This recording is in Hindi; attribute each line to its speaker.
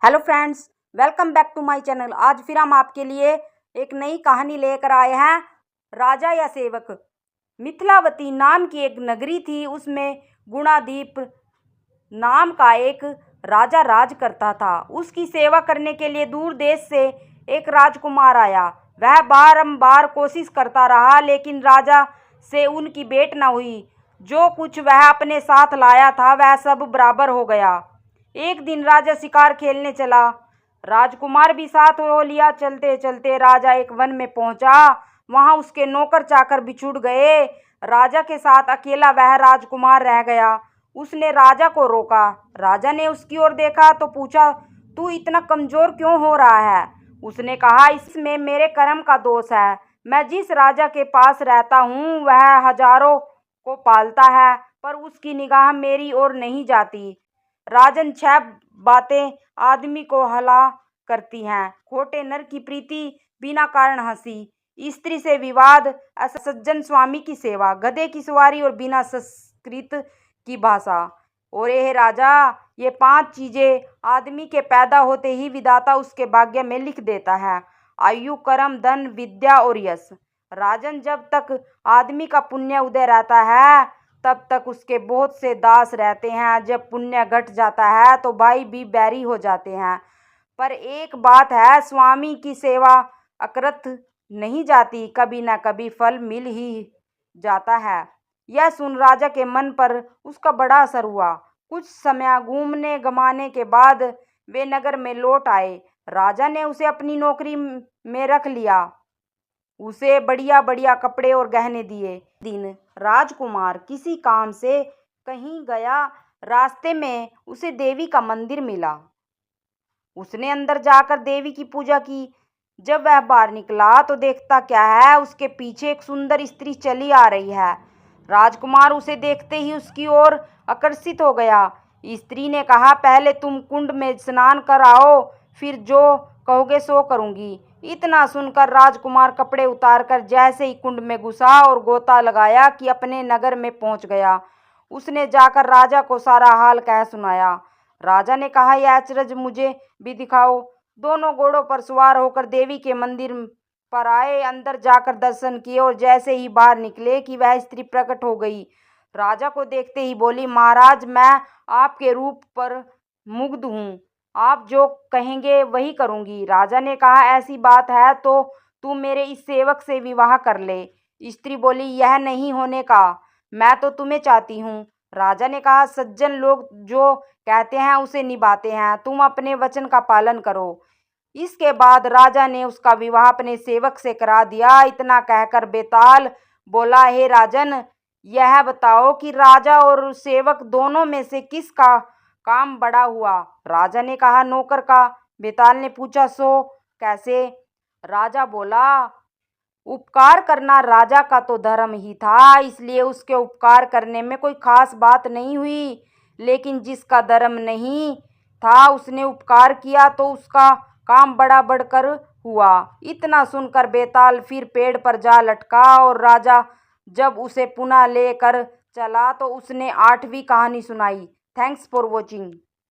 Speaker 1: Hello friends, welcome back to my channel. आज फिर हम आपके लिए एक नई कहानी लेकर आए हैं। राजा या सेवक। मिथिलावती नाम की एक नगरी थी। उसमें गुणादीप नाम का एक राजा राज करता था। उसकी सेवा करने के लिए दूर देश से एक राजकुमार आया। वह बारंबार कोशिश करता रहा, लेकिन राजा से उनकी भेंट न हुई। जो कुछ वह अपने साथ लाया था वह सब बराबर हो गया। एक दिन राजा शिकार खेलने चला। राजकुमार भी साथ हो लिया। चलते चलते राजा एक वन में पहुंचा। वहां उसके नौकर चाकर बिछुड़ गए। राजा के साथ अकेला वह राजकुमार रह गया। उसने राजा को रोका। राजा ने उसकी ओर देखा तो पूछा, तू इतना कमजोर क्यों हो रहा है? उसने कहा, इसमें मेरे कर्म का दोष है। मैं जिस राजा के पास रहता हूँ वह हजारों को पालता है, पर उसकी निगाह मेरी ओर नहीं जाती। राजन, 6 बातें आदमी को हला करती हैं। खोटे नर की प्रीति, बिना कारण हंसी, स्त्री से विवाद, असज्जन स्वामी की सेवा, गधे की सवारी और बिना संस्कृत की भाषा। और ये राजा, ये 5 चीजें आदमी के पैदा होते ही विधाता उसके भाग्य में लिख देता है। आयु, कर्म, धन, विद्या और यश। राजन, जब तक आदमी का पुण्य उदय रहता है तब तक उसके बहुत से दास रहते हैं। जब पुण्य घट जाता है तो भाई भी बैरी हो जाते हैं। पर एक बात है, स्वामी की सेवा अकृत नहीं जाती, कभी न कभी फल मिल ही जाता है। यह सुन राजा के मन पर उसका बड़ा असर हुआ। कुछ समय घूमने गमाने के बाद वे नगर में लौट आए। राजा ने उसे अपनी नौकरी में रख लिया। उसे बढ़िया बढ़िया कपड़े और गहने दिए। दिन राजकुमार किसी काम से कहीं गया। रास्ते में उसे देवी का मंदिर मिला। उसने अंदर जाकर देवी की पूजा की। जब वह बाहर निकला तो देखता क्या है, उसके पीछे एक सुंदर स्त्री चली आ रही है। राजकुमार उसे देखते ही उसकी ओर आकर्षित हो गया। स्त्री ने कहा, पहले तुम कुंड में स्नान कर आओ, फिर जो कहोगे सो करूंगी। इतना सुनकर राजकुमार कपड़े उतारकर जैसे ही कुंड में घुसा और गोता लगाया कि अपने नगर में पहुंच गया। उसने जाकर राजा को सारा हाल कह सुनाया। राजा ने कहा, यह अचरज मुझे भी दिखाओ। दोनों घोड़ों पर सवार होकर देवी के मंदिर पर आए। अंदर जाकर दर्शन किए और जैसे ही बाहर निकले कि वह स्त्री प्रकट हो गई। राजा को देखते ही बोली, महाराज, मैं आपके रूप पर मुग्ध हूँ। आप जो कहेंगे वही करूंगी। राजा ने कहा, ऐसी बात है तो तू मेरे इस सेवक से विवाह कर ले। स्त्री बोली, यह नहीं होने का, मैं तो तुम्हें चाहती हूँ। राजा ने कहा, सज्जन लोग जो कहते हैं उसे निभाते हैं, तुम अपने वचन का पालन करो। इसके बाद राजा ने उसका विवाह अपने सेवक से करा दिया। इतना कहकर बेताल बोला, हे राजन, यह बताओ कि राजा और सेवक दोनों में से किसका काम बड़ा हुआ? राजा ने कहा, नौकर का। बेताल ने पूछा, सो कैसे? राजा बोला, उपकार करना राजा का तो धर्म ही था, इसलिए उसके उपकार करने में कोई खास बात नहीं हुई। लेकिन जिसका धर्म नहीं था उसने उपकार किया तो उसका काम बड़ा बढ़कर हुआ। इतना सुनकर बेताल फिर पेड़ पर जा लटका और राजा जब उसे पुनः लेकर चला तो उसने 8वीं कहानी सुनाई। Thanks for watching.